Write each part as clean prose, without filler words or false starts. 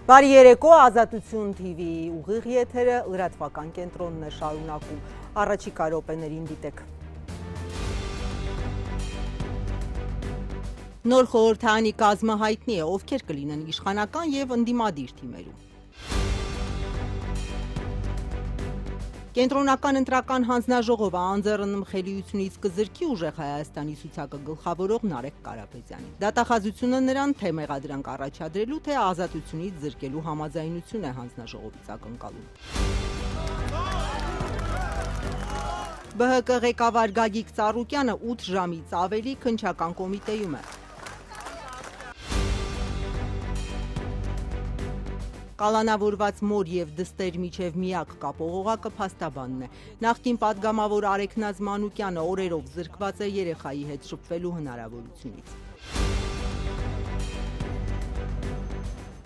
Բարի երեկո, Ազատություն TV-ի ուղիղ եթերը լրատվական կենտրոնն է շարունակում, առաջիկա րոպեներին դիտեք։ Նոր խորհրդարանի կազմը հայտնի է, ովքեր կլինեն իշխանական և ընդդիմադիր թիմերում։ Կենտրոնական ընտրական հանձնաժողովը անձեռնում խելիությունից կզրկի ուժեղ Հայաստանի ցուցակը գլխավորող Նարեկ Կարապետյանին։ Դատախազությունը նրան թե մեղադրանք առաջադրելու, թե ազատությունից զրկելու համաձայնություն է հանձնաժողովից ակնկալում։ ԲՀԿ ղեկավար Գագիկ Ծառուկյանը 8 ժամից ավելի քննչական կոմիտեում է։ Կալանավորված մոր և դստեր միջև միակ կապող օղակը փաստաբանն է։ Նախկին պատգամավոր Արեգ Մանուկյանը օրերով զրկված է երեխայի հետ շփվելու հնարավորությունից։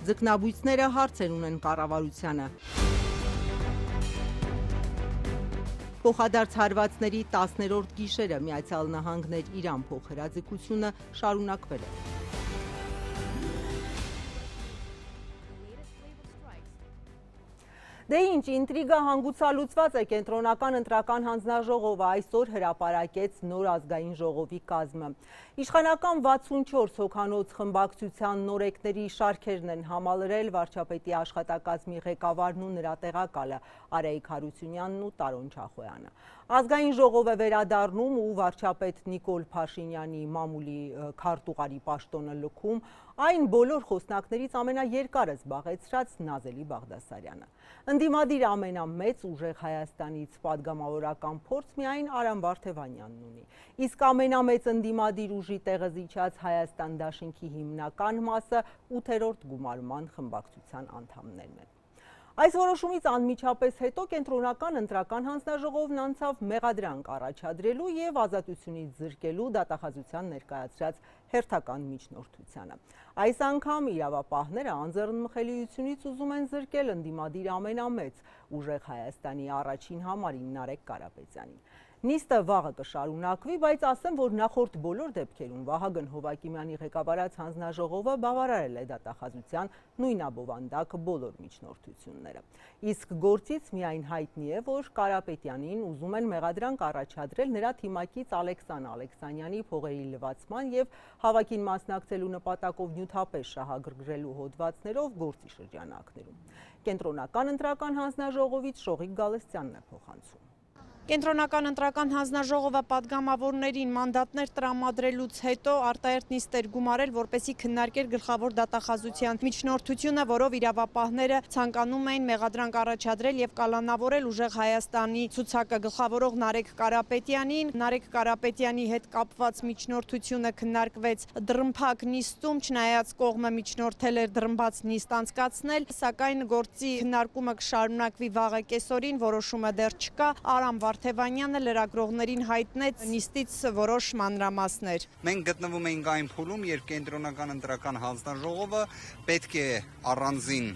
Ձկնաբույսները հարցեր ունեն կառավարությանը։ Փոխադարձ հարվածների 10-րդ գիշերը Միացյալ Նահանգներ Իրան փոխհրաձգությունը շարունակվել է։ Դե ինչ, ինտրիգա հանգուցալուծված է, կենտրոնական ընտրական հանձնաժողովը այսօր հրապարակեց նոր ազգային ժողովի կազմը։ Իշխանական 64 հոգանոց խմբակցության նորեկների շարքերն են համալրել վարչապետի աշխատակազմի ղեկավարն ու նրա տեղակալը Արայիկ Հարությունյանն ու Տարոն Չախոյանը։ Ազգային ժողով է վերադառնում ու վարչապետ Նիկոլ Փաշինյանի մամուլի քարտուղարի պաշտոնը լքում, այն բոլոր խոսնակներից ամենաերկարը զբաղեցրած Նազելի Բաղդասարյանը։ Ընդդիմադիր ամենամեծ ուժեղ Հայաստանից պատգամավորական փորձ միայն Արամ Վարդևանյանն ունի, իսկ ամենամեծ ընդդիմադիր ուժի տեղը զիջած Հայաստան դաշինքի հիմնական մասը 8-րդ գումարման խմբակցության անդամներն են։ Այս որոշումից անմիջապես հետո կենտրոնական ընտրական հանձնաժողովն անցավ մեղադրանք առաջադրելու և ազատությունից զրկելու դատախազության ներկայացրած հերթական միջնորդությանը։ Այս անգամ իրավապահները անձեռն խելիությունից ուզում են զրկել ընդդիմադիր ամենամեծ ուժեղ Հայաստանի առաջին համարին Նարեկ Կարապետյանին։ Նիստը վաղը կշարունակվի, բայց ասեմ, որ նախորդ բոլոր դեպքերում Վահագն Հովակիմյանի ղեկավարած հանձնաժողովը բավարարել է դատախազության նույնաբովանդակ բոլոր միջնորդությունները։ Իսկ գործից միայն հայտնի է, որ Կարապետյանին ուզում են մեղադրանք առաջադրել նրա թիմակից Ալեքսան Ալեքսանյանի փողերի լվացման և հավաքին մասնակցելու նպատակով նյութապես շահագրգռելու հոդվածներով գործի շրջանակներում։ Կենտրոնական ընտրական հանձնաժողովից Շողիկ Գալստյանն է փոխանցում։ Կենտրոնական ընտրական հանձնաժողովը պատգամավորներին մանդատներ տրամադրելուց հետո արտահերթ նիստեր գումարել, որպեսզի քննարկեր գլխավոր դատախազության միջնորդությունը, որով իրավապահները ցանկանում էին մեղադրանք առաջադրել և կալանավորել ուժեղ Հայաստանի ցուցակը գլխավորող Նարեկ Կարապետյանին։ Նարեկ Կարապետյանի հետ կապված միջնորդությունը քննարկվեց դռնփակ նիստում, չնայած կողմը միջնորդել էր դռնբաց նիստ անցկացնել, սակայն գործի քննարկումը կշարունակվի վաղը կեսօրին, որոշումը դեռ չկա։ Արամ Վարդևանյանը լրագրողներին հայտնեց նիստից որոշ մանրամասներ։ Մենք գտնվում ենք այն փուլում, երբ կենտրոնական ընտրական հանձնաժողովը պետք է առանձին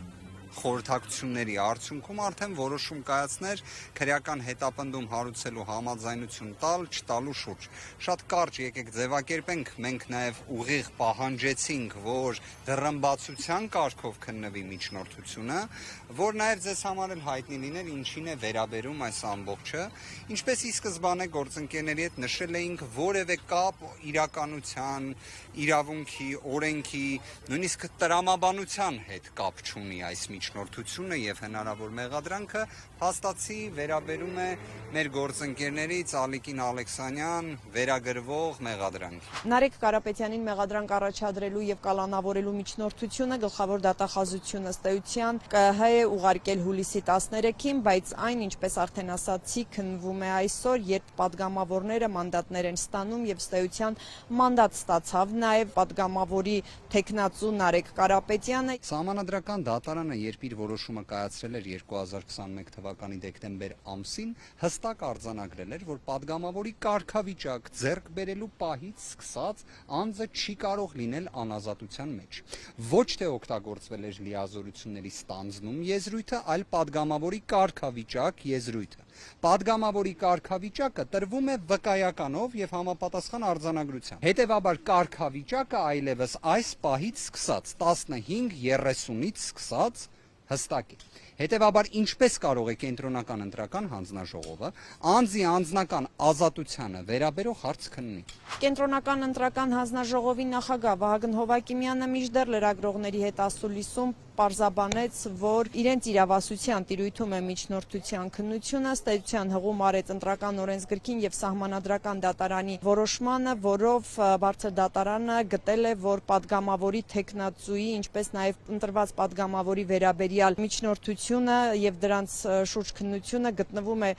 խորհրդակցությունների արդյունքում արդեն որոշում կայացներ քրեական հետապնդում հարուցելու համաձայնություն տալ, չտալու շուրջ։ Շատ կարճ եկեք ձևակերպենք, մենք նաև ուղիղ պահանջեցինք, որ դռնբացության կարգով քննվի միջնորդությունը, որ նաև ձեզ համար էլ հայտնի լիներ ինչին է վերաբերում այս ամբողջը, ինչպես ի սկզբանե գործընկերների հետ նշել էինք, որևէ կապ իրականության, իրավունքի, օրենքի, նույնիսկ տրամաբանության հետ կապ չունի այս միջնորդությունը և հնարավոր մեղադրանքը հաստատի վերաբերում է մեր գործընկերներից Ալիկին Ալեքսանյան վերագրվող մեղադրանքի։ Նարեկ Կարապետյանին մեղադրանք առաջադրելու և կալանավորելու միջնորդությունը գլխավոր դատախազությունը ըստ էության ԿՀ է ուղարկել հուլիսի 13-ին, բայց այն, ինչպես արդեն ասացի, քննվում է այսօր, երբ պատգամավորները մանդատներ են ստանում և ըստ էության մանդատ ստացավ նաև պատգամավորի թեկնածու Նարեկ Կարապետյանը։ Սահմանադրական դատարանը երբ իր որոշումը կայացրել էր 2021 թվականի դեկտեմբեր ամսին, հստակ արձանագրել էր, որ падգամավորի կարգավիճակ ձեռք բերելու պահից սկսած անձը չի կարող լինել անազատության մեջ։ Ոչ թե օգտագործվել էր լիազորությունների ստանձնում եզրույթը, այլ падգամավորի կարգավիճակ եզրույթը։ Падգամավորի կարգավիճակը տրվում է վկայականով եւ համապատասխան արձանագրությամբ։ Հետևաբար կարգավիճակը այլևս այս պահից սկսած 15:30-ից սկսած հստակ է։ Հետևաբար ինչպես կարող է կենտրոնական ընտրական հանձնաժողովը անձի անձնական ազատությանը վերաբերող հարց քննի։ Կենտրոնական ընտրական հանձնաժողովի նախագահ Վահագն Հովակիմյանը մինչդեռ լրագրողների հետ ասուլիսում պարզաբանեց, որ իրենց իրավասության տիրույթում է միջնորդության քննությունը, ըստ էության հղում արեց ընտրական օրենսգրքին եւ սահմանադրական դատարանի որոշմանը, որով բարձր դատարանը գտել է, որ падգամավորի թեկնածուի, ինչպես նաեւ ընտրված падգամավորի վերաբերյալ միջնորդությունը եւ դրանց շուրջ քննությունը գտնվում է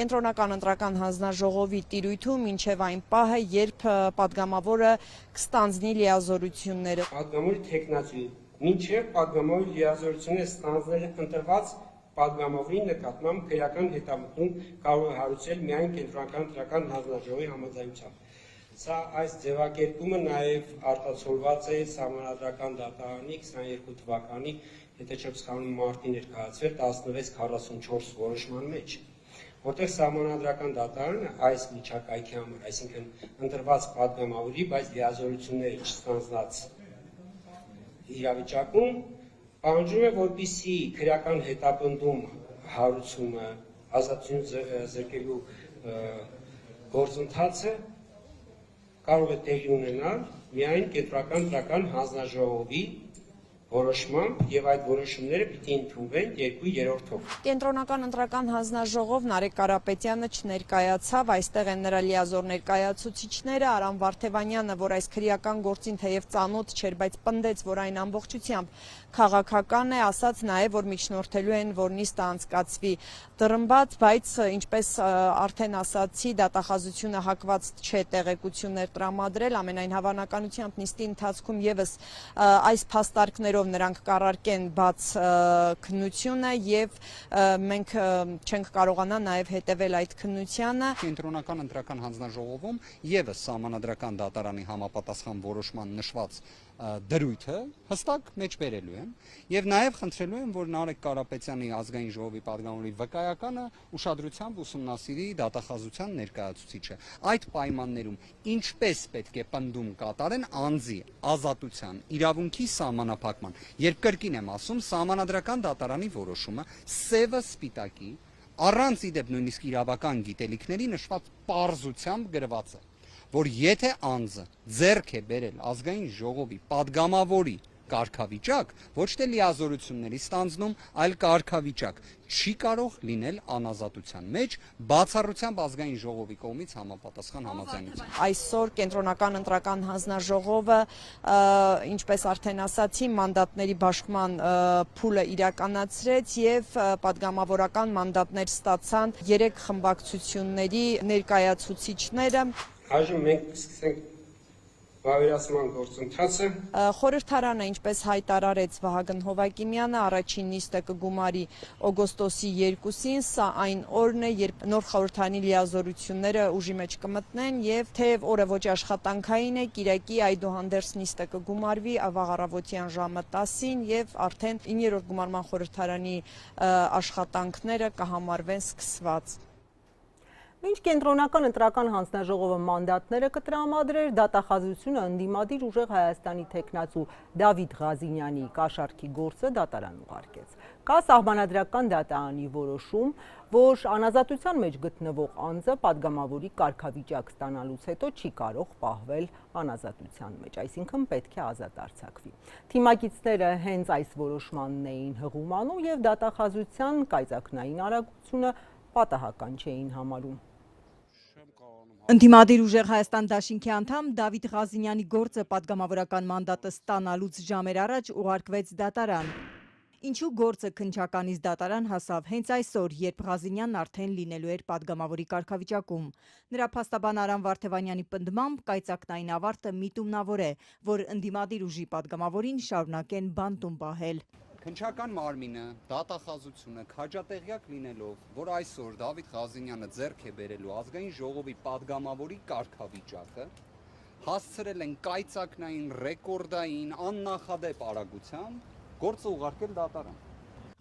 կենտրոնական ընտրական հանձնաժողովի տիրույթում, մինչեւ այն պահը, երբ падգամավորը կստանձնի լիազորությունները։ Падգամավորի թեկնածուի մինչև падգամավորի լիազորությունները ստանձնել ընտրված падգամավորի նկատմամբ քրեական հետամտում կարող է հարուցել միայն կենտրոնական ընտրական հանձնաժողովի համաձայնությամբ։ Սա այս ձևակերպումը նաև արտացոլված է սահմանադրական դատարանի 22 թվականի, եթե չեմ սխալվում, մարտի ներկայացվել 1644 որոշման մեջ, որտեղ սահմանադրական դատարանը այս միջակայքի համար, այսինքն ընտրված падգամավորի, բայց լիազորությունները չստանձնած իրավիճակում պահանջում է, որպեսզի քրեական հետապնդում հարուցումը ազատություն զրկելու գործընթացը կարող է տեղի ունենալ միայն կենտրոնական ընտրական հանձնաժողովի որոշմամբ եւ այդ որոշումները պիտի ընդունվեն 2/3-ով։ Կենտրոնական ընտրական հանձնաժողով Նարեկ Կարապետյանը չներկայացավ, այստեղ են նրա լիազոր ներկայացուցիչները, Արամ Վարդևանյանը, որ այս քրեական գործին թեև ծանոթ չէր, բայց պնդեց, որ այն ամբողջությամբ քաղաքական է, ասաց նաև, որ միջնորդելու են, որ նիստը անցկացվի տրմբած, բայց ինչպես արդեն ասացի, դատախազությունը հակված չէ տեղեկություններ տրամադրել, ամենայն հավանականությամբ նիստի ընթացքում եւս այս փաստարկներով նրանք կառարկեն բաց քննությունը եւ մենք չենք կարողանա նաեւ հետեւել այդ քննությանը։ Կենտրոնական ընտրական հանձնաժողովում եւս սահմանադրական դատարանի համապատասխան որոշման նշված դրույթը հստակ մեջբերելու եմ եւ նաեւ խնդրելու եմ, որ Նարեկ Կարապետյանի ազգային ժողովի падգամավորի վկայականը ուշադրությամբ ուսումնասիրի դատախազության ներկայացուցիչը։ Այդ պայմաններում ինչպես պետք է պնդում կատարեն անձի ազատության իրավունքի սահմանափակման, երբ կրկին եմ ասում, սահմանադրական դատարանի որոշումը սևը սպիտակի առանց իդեպ նույնիսկ իրավական գիտելիքների նշված պարզությամբ գրված է, որ եթե անձը ձեռք է բերել ազգային ժողովի падգամավորի կարգավիճակ, ոչ թե լիազորությունների ստանձնում, այլ կարգավիճակ, չի կարող լինել անազատության մեջ, բացառությամբ ազգային ժողովի կողմից համապատասխան համաձայնությամբ։ Այսօր կենտրոնական ընտրական հանձնաժողովը, ինչպես արդեն ասացի, մանդատների բաշխման փուլը իրականացրեց եւ падգամավորական մանդատներ ստացան 3 խմբակցությունների ներկայացուցիչները։ Այժմ մենք սկսենք վավերացման գործընթացը։ Խորհրդարանը, ինչպես հայտարարեց Վահագն Հովակիմյանը, առաջին նիստը կգումարի օգոստոսի 2-ին, սա այն օրն է, երբ նոր խորհրդարանի լիազորությունները ուժի մեջ կմտնեն եւ թեև օրը ոչ աշխատանքային է, կիրակի այդուհանդերձ նիստը կգումարվի վաղ առավոտյան ժամը 10-ին եւ արդեն 9-րդ գումարման խորհրդարանի աշխատանքները կհամարվեն սկսված։ Մինչ կենտրոնական ընտրական հանձնաժողովը մանդատները կտրամադրեր, դատախազությունը ընդդիմադիր ուժեղ Հայաստանի թեկնածու Դավիթ Ղազինյանի կաշառքի գործը դատարան ուղարկեց։ Կա սահմանադրական դատարանի որոշում, որ անազատության մեջ գտնվող անձը падգամավորի կարգավիճակ ստանալուց հետո չի կարող պահվել անազատության մեջ, այսինքն պետք է ազատ արձակվի։ Թիմակիցները հենց այս որոշմանն էին հղում անում եւ դատախազության կայծակնային արագությունը պատահական չէին համարում։ Ընդդիմադիր ուժեղ Հայաստան դաշինքի անդամ Դավիթ Ղազինյանի գործը падգամավորական մանդատը ստանալուց ժամեր առաջ ուղարկվեց դատարան։ Ինչու գործը քննչականից դատարան հասավ հենց այսօր, երբ Ղազինյանն արդեն լինելու էր падգամավորի կարգավիճակում։ Նրա փաստաբան Արամ Վարդևանյանի պնդմամբ կայծակնային ավարտը միտումնավոր է, որ ընդդիմադիր ուժի падգամավորին շարունակեն բանտում պահել։ Քննչական մարմինը, դատախազությունը քաջատեղյակ լինելով, որ այսօր Դավիթ Ղազինյանը ձեռք է բերելու ազգային ժողովի падգամավորի կարգավիճակը, հասցրել են կայծակնային, ռեկորդային, աննախադեպ արագությամբ գործը ուղարկել դատարան։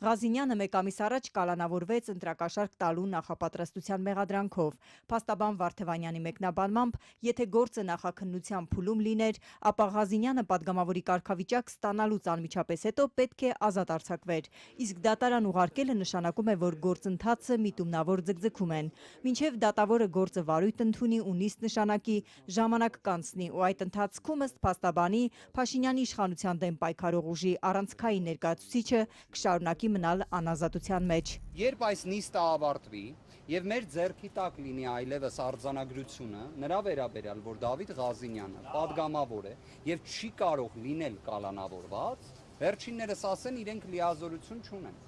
Ղազինյանը մեկ ամիս առաջ կալանավորվեց ընտրակաշարք տալու նախապատրաստության մեղադրանքով։ Փաստաբան Վարդևանյանի մեկնաբանմամբ, եթե գործը նախաքննության փուլում լիներ, ապա Ղազինյանը падգամավորի կարգավիճակ ստանալուց անմիջապես հետո պետք է ազատ արձակվեր։ Իսկ դատարան ուղարկելը նշանակում է, որ գործընթացը միտումնավոր ձգձգում են։ Մինչև դատավորը գործը վարույթ ընդունի ու նիստ նշանակի, ժամանակ կանցնի ու այդ ընթացքում ըստ փաստաբանի Փաշինյանի իշխանության դեմ պայքարող ուժի առանցքային ներկայացուցիչը կշարունակի մնալ անազատության մեջ։ Երբ այս նիստը ավարտվի եւ մեր ձեռքի տակ լինի այլևս արձանագրությունը նրա վերաբերյալ, որ Դավիթ Ղազինյանը падգամավոր է եւ չի կարող լինել կալանավորված, վերջիններս ասեն իրենք լիազորություն չունեն։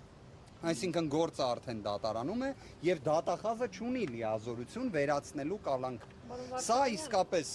Այսինքն գործը արդեն դատարանում է եւ դատախազը չունի լիազորություն վերացնելու կալանք։ Սա իսկապես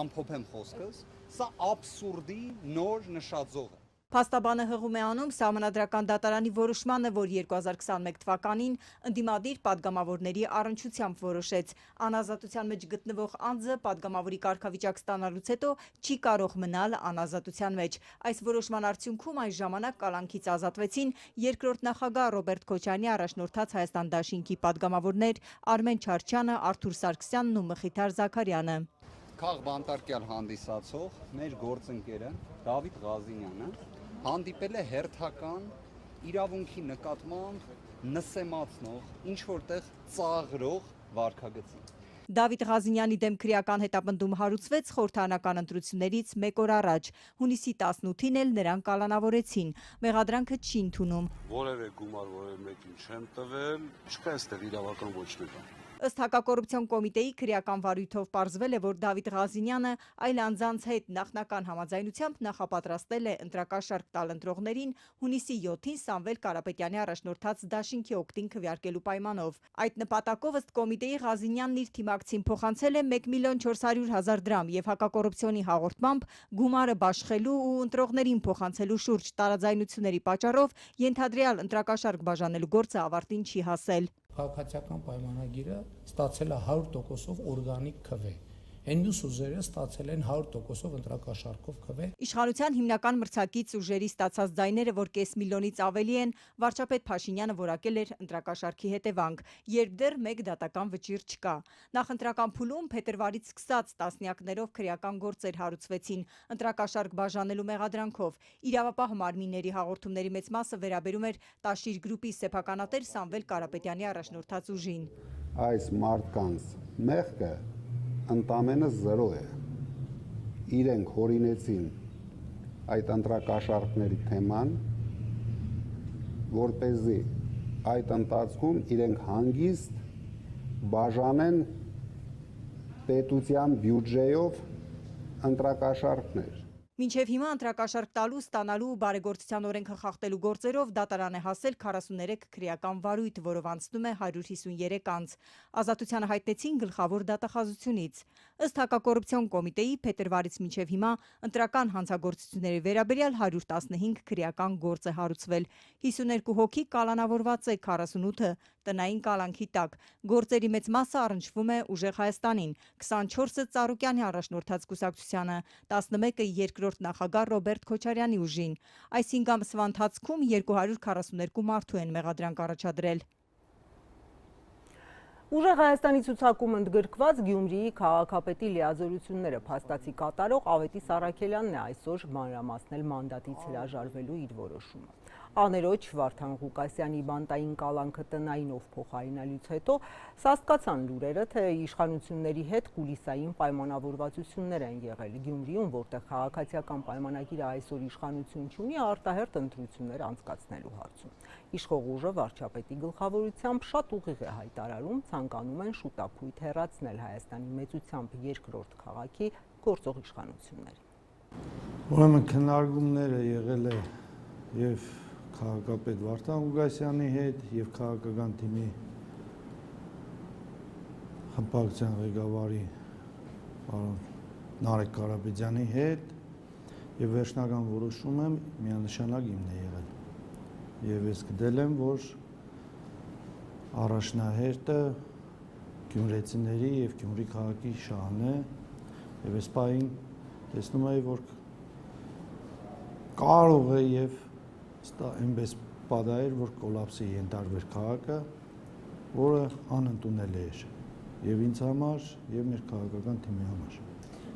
ամփոփեմ խոսքս, սա աբսուրդի նոր նշաձող է։ Փաստաբանը հղում է անում Սահմանադրական դատարանի որոշմանը, որ 2021 թվականին ընդդիմադիր падգամավորների առնչությամբ որոշեց անազատության մեջ գտնվող անձը падգամավորի կարգավիճակ ստանալուց հետո չի կարող մնալ անազատության մեջ։ Այս որոշման արդյունքում այն ժամանակ կալանքից ազատվեցին երկրորդ նախագահ Ռոբերտ Քոչարյանի առաջնորդած Հայաստան դաշինքի падգամավորներ Արմեն Չարչյանը, Արթուր Սարգսյանն ու Մխիթար Զաքարյանը։ Քաղ բանտարկյալ հանդիսացող մեր գործընկերը Դավիթ Ղազինյանը հանդիպել է հերթական իրավունքի նկատմամբ նսեմացնող, ինչ որտեղ ծաղրող վարքագծի։ Դավիթ Ղազինյանի դեմ քրեական հետապնդում հարուցվեց խորհրդարանական ընտրություններից մեկ օր առաջ։ Հունիսի 18-ին էլ նրան կալանավորեցին։ Մեղադրանքը չի ընդունում։ Որևէ գումար որևէ մեկին չեմ տվել, չկա այստեղ իրավական ոչ մեկ։ Ըստ Հակակոռուպցիոն կոմիտեի քրեական վարույթով պարզվել է, որ Դավիթ Ղազինյանը այլ անձանց հետ նախնական համաձայնությամբ նախապատրաստել է ընտրակաշարք տալ ընտրողներին հունիսի 7-ին Սամվել Կարապետյանի առաջնորդած դաշինքի օգտին քվեարկելու պայմանով։ Այդ նպատակով ըստ կոմիտեի Ղազինյանն իր թիմակցին փոխանցել է 1.400.000 դրամ եւ հակակոռուպցիոնի հաղորդմամբ գումարը բաշխելու ու ընտրողներին փոխանցելու շուրջ տարաձայնությունների պատճառով ենթադրյալ ընտրակաշարք բաժանելու գործը ավարտին չի հասել։ Քաղաքացիական պայմանագիրը ստացել է 100%-ով օրգանիկ քվե։ Այն մյուս ուժերը ստացել են 100%-ով ընտրակաշարքով քվե։ Իշխանության հիմնական մրցակից ուժերի ստացած ձայները, որ կես միլիոնից ավելի են, վարչապետ Փաշինյանը որակել էր ընտրակաշարքի հետևանք, երբ դեռ մեկ դատական վճիռ չկա։ Նախընտրական փուլում փետրվարից սկսած տասնյակներով քրեական գործեր հարուցվեցին ընտրակաշարք բաժանելու մեղադրանքով։ Իրավապահ մարմինների հաղորդումների մեծ մասը վերաբերում էր Տաշիր գրուպի սեփականատեր Սամվել Կարապետյանի առաջնորդած ուժին։ Այս մարդկանց մեղքը ընդամենը 0 է։ Իրենք հորինեցին այդ ընտրակաշարքների թեման, որպեսզի այդ ընթացքում իրենք հանգիստ բաժանեն պետության բյուջեով ընտրակաշարքներ։ Մինչև հիմա ընտրակաշարք տալու, ստանալու ու բարեգործության օրենքը խախտելու գործերով դատարան է հասել 43 քրեական վարույթ, որով անցնում է 153 անձ։ Ազատությանը հայտնեցին գլխավոր դատախազությունից։ Ըստ Հակակոռուպցիոն կոմիտեի փետրվարից մինչև հիմա ընտրական հանցագործությունների վերաբերյալ 115 քրեական գործ է հարուցվել։ 52 հոգի կալանավորված է, 48-ը տնային կալանքի տակ։ Գործերի մեծ մասը առնչվում է Ուժեղ Հայաստանին, 24-ը Ծառուկյանի առաջնորդած կուսակցությանը, 11-ը երկրորդ նախագահ Ռոբերտ Քոչարյանի ուժին։ Այս 5 ամսվա ընթացքում 242 մարդու են մեղադրանք առաջադրել։ Ուժեղ Հայաստանի ցուցակում ընդգրկված Գյումրիի քաղաքապետի լիազորությունները փաստացի կատարող Ավետիս Առաքելյանն է այսօր մանրամասնել մանդատից հրաժարվելու իր որոշումը։ Աներոջ Վարդան Ղուկասյանի բանտային կալանքը տնայինով փոխարինելուց հետո սաստկացան լուրերը, թե իշխանությունների հետ կուլիսային պայմանավորվածություններ են եղել Գյումրիում, որտեղ քաղաքացիական պայմանագիրը այսօր իշխանություն չունի արտահերթ ընտրություններ անցկացնելու հարցում։ Իշխող ուժը վարչապետի գլխավորությամբ շատ ուղիղ է հայտարարում, ցանկանում են շուտապույտ հեռացնել Հայաստանի մեծությամբ երկրորդ քաղաքի գործող իշխանությունների։ Ուրեմն քննարկումները եղել է եւ քաղաքապետ Վարդան Ղուկասյանի հետ եւ քաղաքական թիմի խմբակցության ղեկավարի պարոն Նարեկ Կարապետյանի հետ եւ վերջնական որոշումը միանշանակ իմն է եղել։ եւ ես գտել եմ, որ առաջնահերթը գյումրեցիների եւ Գյումրի քաղաքի շահն է եւ այս պահին տեսնում եմ, որ կարող է եւ այնպես պատահեր, որ կոլապսի ենթարկվեր քաղաքը, որը անընդունելի էր եւ ինձ համար եւ մեր քաղաքական թիմի համար։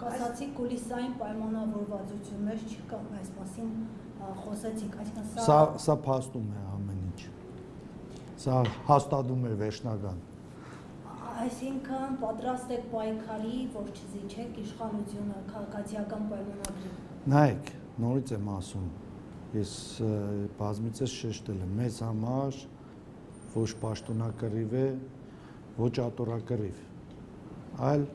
Ասացիք կուլիսային պայմանավորվածություններ չկան, այս մասին խոսեցիք, այսինքն սա փաստում է ամեն ինչ։ Սա հաստատում է վերջնական։ Այսինքն պատրաստ եք պայքարի, որ չզիջեք իշխանությունը քաղաքացիական պայմանագրի։ Նայեք, նորից եմ ասում, ես բազմիցս շեշտել եմ, մեզ համար ոչ պաշտոնակռիվ է, ոչ ատորակռիվ, այլ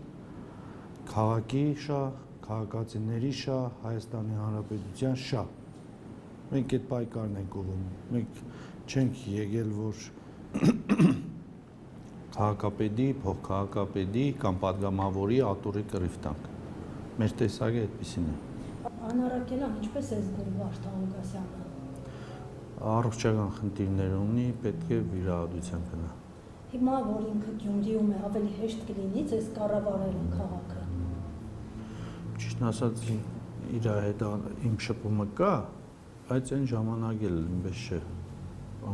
քաղաքի շահ, քաղաքացիների շահ, Հայաստանի Հանրապետության շահ։ Մենք այդ պայքարն ենք ուղղում, մենք չենք եկել, որ քաղաքապետի, փոխքաղաքապետի կամ պատգամավորի ատորի կռիվ տանք։ Մեր տեսակը այդպեսին է։ Անառակելան, ինչպես է զգում Վարդան Ղուկասյանը։ Առողջական խնդիրներ ունի, պետք է վիրահատության գնա։ Հիմա որ ինքը Գյումրիում է, ավելի հեշտ կլինի ձեզ կառավարել քաղաքը։ Ճիշտն ասած, իր հետ իմ շփումը կա, բայց այն ժամանակ էլ ինձ չէ,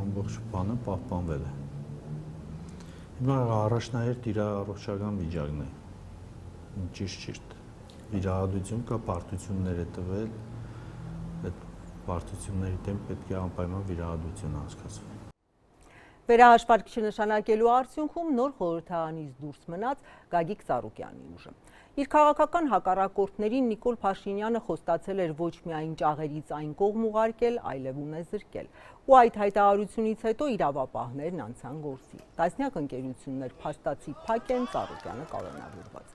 ամբողջ բանը պահպանվել է։ Հիմա առաջնահերթ իր առողջական վիճակն է, ճիշտ։ Վիրահատություն կա, պարտություններ է տվել, այդ պարտությունների դեմ պետք է անպայման վիրահատություն անցկացվի։ Վերահաշվարկը չնշանակելու արդյունքում նոր խորհրդարանից դուրս մնաց Գագիկ Ծառուկյանի ուժը։ Իր քաղաքական հակառակորդներին Նիկոլ Փաշինյանը խոստացել էր ոչ միայն ճաղերից այն կողմ ուղարկել, այլև ունեզրկել։ Ու այդ հայտարարությունից հետո իրավապահներն անցան գործի։ Տասնյակ ընկերություններ փաստացի փակ են, Ծառուկյանը կալանավորված։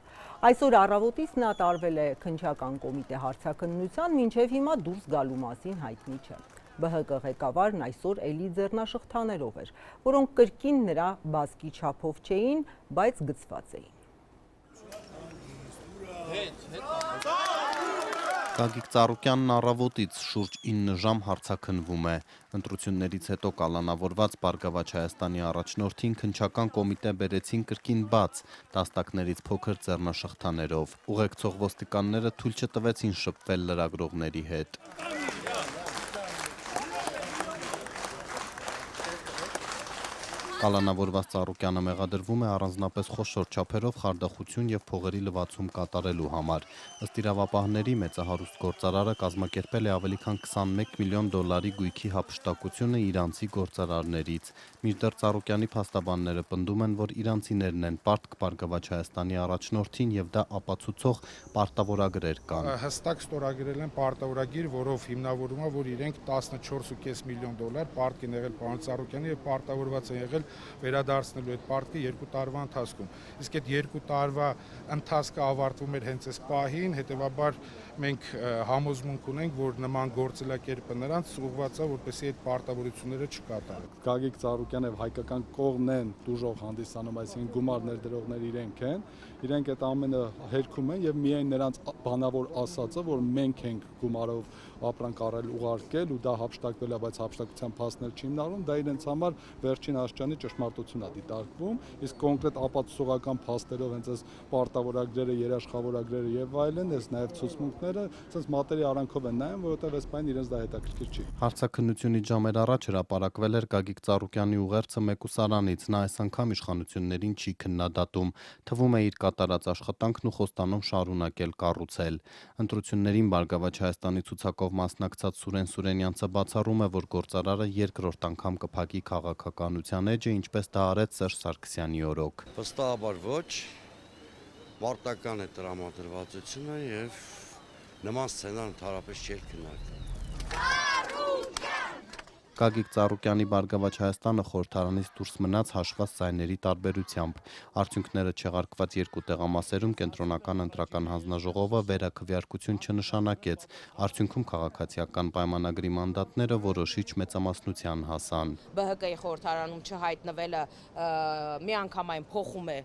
Այսօր առավոտից նա տարվել է քննչական կոմիտե հարցաքննության, մինչև հիմա դուրս գալու մասին հայտնի չէ։ ԲՀԿ ղեկավարն այսօր էլի ձեռնաշղթաներով էր, որոնք կրկին նրա բազկի չափով չէին, բայց գծված էին։ Գագիկ Ծառուկյանն առավոտից շուրջ 9 ժամ հարցաքննվում է։ Ընտրություններից հետո կալանավորված Բարգավաճ Հայաստանի առաջնորդին քննչական կոմիտե բերեցին կրկին բաց, տասնյակներից փոքր ձեռնաշղթաներով։ Ուղեկցող ոստիկանները թույլ չտվեցին շփվել լրագրողների հետ։ Կալանավորված Ծառուկյանը մեղադրվում է առանձնապես խոշոր չափերով խարդախություն եւ փողերի լվացում կատարելու համար։ Ըստ իրավապահների մեծահարուստ գործարարը կազմակերպել է ավելի քան 21 միլիոն դոլարի գույքի հափշտակությունը իրանցի գործարարներից։ Մինչդեռ Ծառուկյանի փաստաբանները պնդում են, որ իրանցիներն են պարտք Բարգավաճ Հայաստանի առաջնորդին եւ դա ապացուցող պարտավորագրեր կան։ Հստակ ստորագրել են պարտավորագիր, որով հիմնավորում է, որ իրենք 14.5 միլիոն դոլար պարտք են եղել պարոն Ծառուկյանի եւ պարտավորված են եղել վերադարձնելու այդ պարտքը 2 տարվա ընթացքում։ Իսկ այդ 2 տարվա ընթացքը ավարտվում էր հենց այս պահին, հետևաբար մենք համոզմունք ունենք, որ նման գործելակերպը նրանց ուղղված է, որպեսզի այդ պարտավորությունները չկատարեն։ Գագիկ Ծառուկյանը եւ հայկական կողմն են դուժող հանդիսանում, այսինքն գումար ներդրողները իրենք այդ ամենը հերքում են եւ միայն նրանց բանավոր ասածը, որ մենք ենք գումարով ապրանք առել ուղարկել ու դա հափշտակվել է, բայց հափշտակության փաստներ չի հիմնարվում, դա իրենց համար վերջին աշճանի ճշմարտությունն է դիտարկվում, իսկ կոնկրետ ապացուցողական փաստերով հենց այս պարտավորագրերը, երաշխավորագրերը եւ այլն, այս նաեւ ցուցմունքները, ասես մատերի արանքով են նայում, որովհետեւ այս բանը իրենց դա հետաքրքիր չի։ Հարցաքննությունից ժամեր առաջ հրապարակվել էր Գագիկ Ծառուկյանի ուղերձը մեկուսարանից, նա այս անգամ իշխանություններին չի քննադատում, թվում է իր կատարած աշխատանքն ու խոստանում շարունակել կառուցել։ Ընտրություններին Բարգավաճ Հայաստանի ցուցակով մասնակցած Սուրեն Սուրենյանցը բացառում է, որ գործարարը երկրորդ անգամ կփակի քաղաքականության էջը, ինչպես դա արեց Սերժ Սարգսյանի օրոք։ Վստահաբար ոչ, մարտական է տրամադրվածությունը եւ նման սցենար ընդհանրապես չէր քննարկվել։ Գագիկ Ծառուկյանի Բարգավաճ Հայաստանը խորհրդարանից դուրս մնաց հաշված ձայների տարբերությամբ։ Արդյունքները չեղարկված երկու տեղամասերում կենտրոնական ընտրական հանձնաժողովը վերաքվեարկություն չնշանակեց։ Արդյունքում քաղաքացիական պայմանագրի մանդատները որոշիչ մեծամասնության հասան։ ԲՀԿ-ի խորհրդարանում չհայտնվելը միանգամայն փոխում է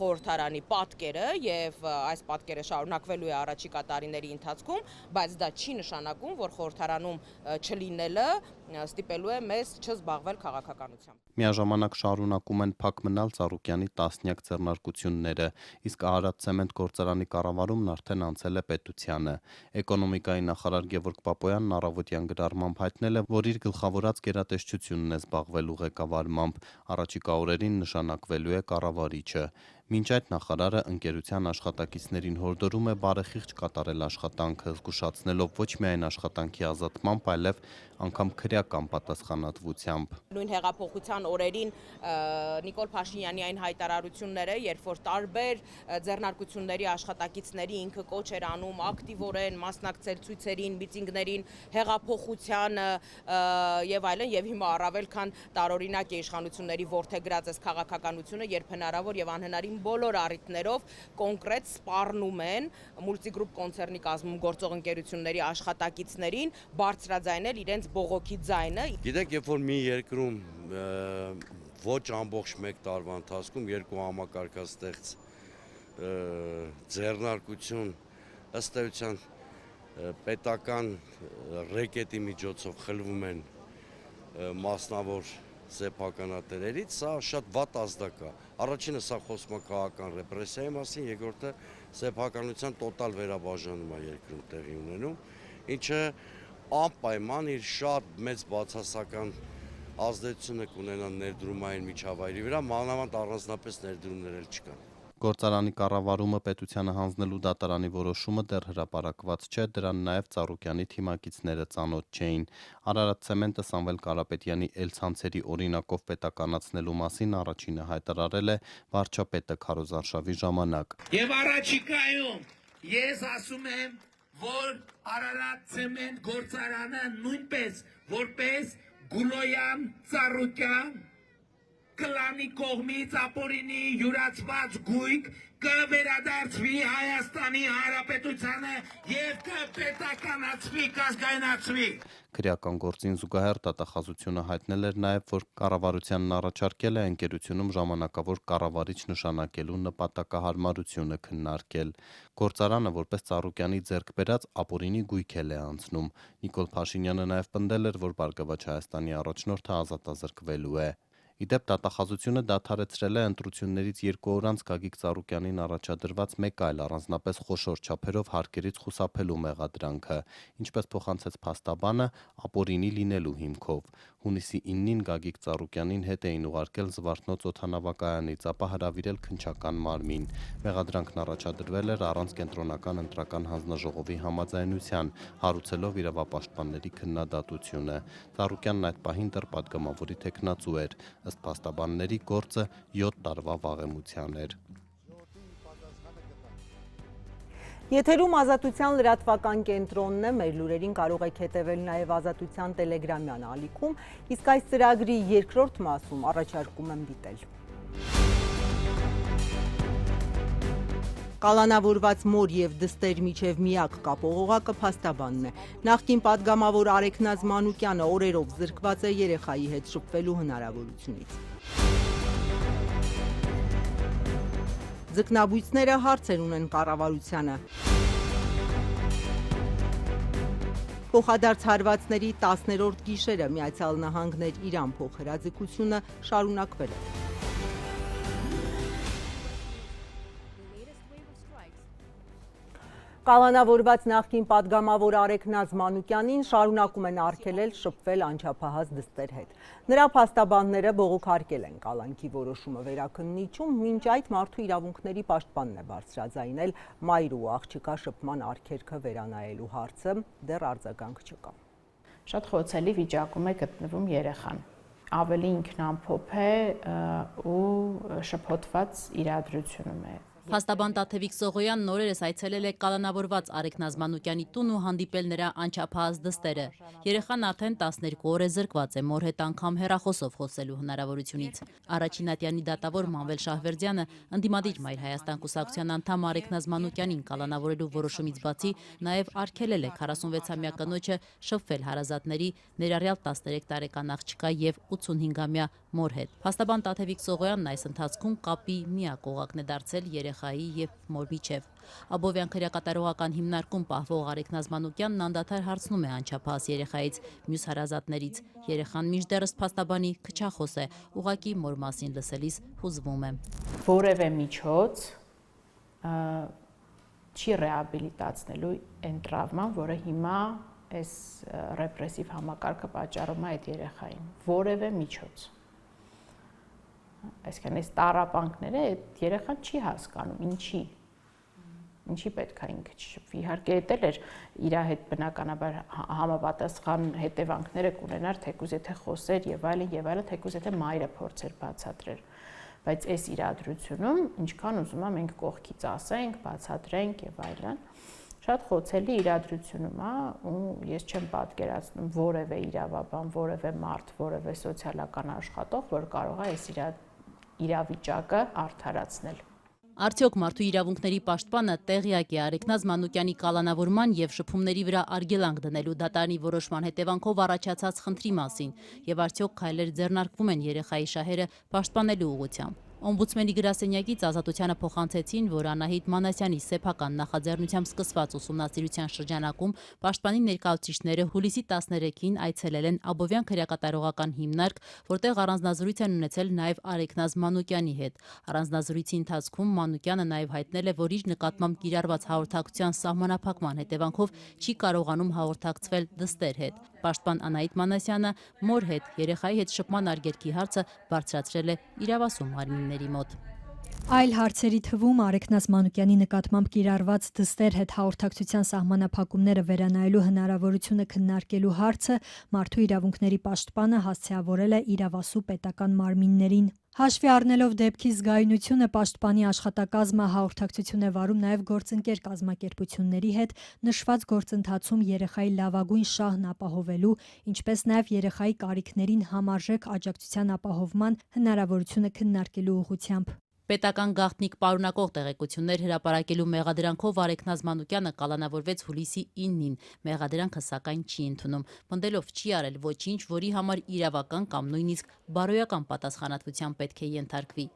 խորհրդարանի պատկերը եւ այս պատկերը շարունակվելու է առաջիկա տարիների ընթացքում, բայց դա չի նշանակում, որ խորհրդարանում չլինելը ստիպելու է մեզ չզբաղվել քաղաքականությամբ։ Միաժամանակ շարունակում են փակ մնալ Ծառուկյանի տասնյակ ձեռնարկությունները, իսկ Արարատ ցեմենտ գործարանի կառավարումն արդեն անցել է պետությանը։ Էկոնոմիկայի նախարար Գևորգ Պապոյանն առավոտյան գրառմամբ հայտնել է, որ իր գլխավորած գերատեսչությունն է զբաղվելու ղեկավարմամբ, առաջիկա օրերին նշանակվելու է կառավարիչը։ Մինչ այդ նախարարը ընկերության աշխատակիցներին հորդորում է բարեխիղճ կատարել աշխատանքը, զգուշացնելով ոչ միայն աշխատանքի ազատմամբ, այլև անգամ քրեական պատասխանատվությամբ։ Նույն հեղափոխության օրերին Նիկոլ Փաշինյանի այն հայտարարությունները, երբ որ տարբեր ձեռնարկությունների աշխատակիցների ինքը կոչ էր անում ակտիվորեն մասնակցել ցույցերին, միտինգներին, հեղափոխությանը եւ այլն, եւ հիմա առավել քան տարօրինակ է իշխանությունների ворթեգրած այս քաղաքականությունը, երբ հնարավոր եւ անհնարին բոլոր առիթներով կոնկրետ սպառնում են Multigroup կոնցեռնի կազմում գործող ընկերությունների աշխատակիցներին բարձրաձայնել իրենց բողոքի ձայնը։ Գիտեք, երբ որ մի երկրում ոչ ամբողջ մեկ տարվա ընթացքում երկու համակարգաստեղծ ձեռնարկություն ըստ էության պետական ռեկետի միջոցով խլվում են մասնավոր սեփականատերերից, սա շատ վատ ազդակ է։ Առաջինը սա խոսում է քաղաքական ռեպրեսիայի մասին, երկրորդը սեփականության տոտալ վերաբաժանում է երկրում տեղի ունենում, ինչը անպայման իր շատ մեծ բացասական ազդեցությունը կունենա ներդրումային միջավայրի վրա, մանավանդ առանձնապես ներդրումներ էլ չկան։ Գործարանի կառավարումը պետությանը հանձնելու դատարանի որոշումը դեռ հրապարակված չէ, դրան նաև Ծառուկյանի թիմակիցները ծանոթ չէին։ Արարատ ցեմենտը Սամվել Կարապետյանի էլցանցերի օրինակով պետականացնելու մասին առաջինը հայտարարել է վարչապետը Քարոզ Արշավի ժամանակ։ Եվ առաջիկայում ես ասում եմ, որ Արարատ ցեմենտ գործարանը նույնպես որպես Գուլոյան Ծառուկյան կլանի կողմից ապօրինի յուրացված գույք կվերադարձվի Հայաստանի Հանրապետությանը եւ կպետականացվի, կազգայնացվի։ Քրեական գործին զուգահեռ դատախազությունը հայտնել էր նաև, որ կառավարությանն առաջարկել է ընկերությունում ժամանակավոր կառավարիչ նշանակելու նպատակահարմարությունը քննարկել։ Գործարանը որպես Ծառուկյանի ձեռք բերած ապօրինի գույքել է անցնում։ Նիկոլ Փաշինյանը նաև պնդել էր, որ Բարգավաճ Հայաստանի առաջնորդը ազատազրկվելու է։ Իդեպ դատախազությունը դադարեցրել է ընտրություններից 2 օր անց Գագիկ Ծառուկյանին առաջադրված մեկ այլ առանձնապես խոշոր չափերով հարկերից խուսափելու մեղադրանքը, ինչպես փոխանցեց փաստաբանը, ապօրինի լինելու հիմքով։ Հունիսի 9-ին Գագիկ Ծառուկյանին հետ էին ուղարկել Զվարթնոց օդանավակայանից, ապա հրավիրել քննչական մարմին։ Մեղադրանքն առաջադրվել էր առանց կենտրոնական ընտրական հանձնաժողովի համաձայնության, հարուցելով իրավապաշտպանների քննադատությունը։ Ծառուկյանն այդ պահին դեռ պատգամավորի թեկնածու էր։ Ըստ փաստաբանների գործը 7 տարվա վաղեմության էր։ Եթերում Ազատության լրատվական կենտրոնն է, մեր լուրերին կարող եք հետևել նաև Ազատության տելեգրամյան ալիքում, իսկ այս ծրագրի երկրորդ մասում առաջարկում եմ դիտել։ Կալանավորված մոր և դստեր միջև միակ կապող օղակը փաստաբանն է։ Նախկին պատգամավոր Արեգնազ Մանուկյանը օրերով զրկված է երեխայի հետ շփվելու հնարավորությունից։ Ձկնաբույծները հարցեր ունեն կառավարությանը։ Փոխադարձ հարվածների 10-րդ գիշերը Միացյալ Նահանգներ Իրան փոխհրաձգությունը շարունակվել է։ Կալանավորված նախկին պատգամավոր Արեգնազ Մանուկյանին շարունակում են արգելել շփվել անչափահաս դստեր հետ։ Նրա փաստաբանները բողոքարկել են կալանքի որոշումը վերաքննիչում, մինչ այդ մարդու իրավունքների պաշտպանն է բարձրաձայնել մայր ու աղջկա շփման արգելքը վերանայելու հարցը, դեռ արձագանք չկա։ Շատ խոցելի վիճակում է գտնվում երեխան։ Ավելի ինքնամփոփ է ու շփոթված իրադրությունում է։ Փաստաբան Տաթևիկ Սողոյանն օրերս այցելել է կալանավորված Արեգնազ Մանուկյանի տուն ու հանդիպել նրա անչափահաս դստերը։ Երեխան արդեն 12 օր է զրկված է, մոր հետ անգամ հեռախոսով խոսելու հնարավորությունից։ Առաջին ատյանի դատավոր Մանվել Շահվերդյանը ընդդիմադիր Մայր Հայաստան կուսակցության անդամ Արեգնազ Մանուկյանին կալանավորելու որոշումից բացի նաև արգելել է 46-ամյա կնոջը շփվել հարազատների, ներառյալ 13 տարեկան աղջկա եւ 85-ամյա մոր հետ։ Փաստաբան Տաթևիկ Սողոյանն այս ընթացքում կապի միակ օղակն է դարձել երեխայի եւ մոր միջև։ Աբովյան քրեակատարողական հիմնարկում պահվող Արեգ Նազմանուկյանն անդադար հարցնում է անչափահաս երեխայից, մյուս հարազատներից։ Երեխան մինչդեռս փաստաբանի քչախոս է, ուղղակի մոր մասին լսելիս հուզվում է։ Որևէ միջոց չի ռեաբիլիտացնելու այն տրավման, որը հիմա այս ռեպրեսիվ համակարգը պատճառում է այդ երեխային, որևէ միջոց։ Այսինքն այս տառապանքները այդ երեխան չի հասկանում, ինչի պետք է ինքը չշփվի։ Իհարկե դա էլ էր իր հետ բնականաբար համապատասխան հետևանքները կունենար, թեկուզ եթե խոսեր եւ այլն, թեկուզ եթե մայրը փորձեր բացատրել։ Բայց այս իրադրությունում ինչքան ուզում եմ մենք կողքից ասենք, բացատրենք եւ այլն, շատ խոցելի իրադրությունում է ու ես չեմ պատկերացնում որևէ իրավաբան, որևէ մարդ, որևէ սոցիալական աշխատող, որ կարող է այս իրավիճակը արդարացնել։ Արդյոք մարդու իրավունքների պաշտպանը տեղյակ է Արեգ Նազմանուկյանի կալանավորման եւ շփումների վրա արգելանք դնելու դատարանի որոշման հետևանքով առաջացած խնդրի մասին եւ արդյոք քայլեր ձեռնարկվում են երեխայի շահերը պաշտպանելու ուղղությամբ։ Օմբուդսմենի գրասենյակից Ազատությանը փոխանցեցին, որ Անահիտ Մանասյանի սեփական նախաձեռնությամբ սկսված ուսումնասիրության շրջանակում պաշտպանի ներկայացուցիչները հուլիսի 13-ին այցելել են Աբովյան քրեակատարողական հիմնարկ, որտեղ առանձնազրույց են ունեցել նաև Արեգ Նազմանուկյանի հետ։ Առանձնազրույցի ընթացքում Մանուկյանը նաև հայտնել է, որ իր նկատմամբ կիրառված հաղորդակցության սահմանափակման հետևանքով չի կարողանում հաղորդակցվել դստեր հետ։ Պաշտպան Անահիտ Մանասյանը մոր հետ երեխայի հետ շփման արգելքի հարցը բարձրացրել է իրավասու մարմինների մոտ։ Այլ հարցերի թվում Արեգ Նազմանուկյանի նկատմամբ կիրառված դստեր հետ հաղորդակցության սահմանափակումները վերանայելու հնարավորությունը քննարկելու հարցը մարդու իրավունքների պաշտպանը հասցեավորել է իրավասու պետական մարմիններին։ Հաշվի առնելով դեպքի զգայունությունը պաշտպանի աշխատակազմը հաղորդակցություն է վարում նաև գործընկեր կազմակերպությունների հետ նշված գործընթացում երեխայի լավագույն շահն ապահովելու, ինչպես նաև երեխայի կարիքներին համարժեք աջակցության ապահովման հնարավորությունը քննարկելու ուղղությամբ։ Պետական գաղտնիք պարունակող տեղեկություններ հրապարակելու մեղադրանքով Արեգ Նազմանուկյանը կալանավորվեց հուլիսի 9-ին, մեղադրանքը սակայն չի ընդունում, պնդելով չի արել ոչինչ, որի համար իրավական կամ նույնիսկ բարոյական պատասխանատվության պետք է ենթարկվի։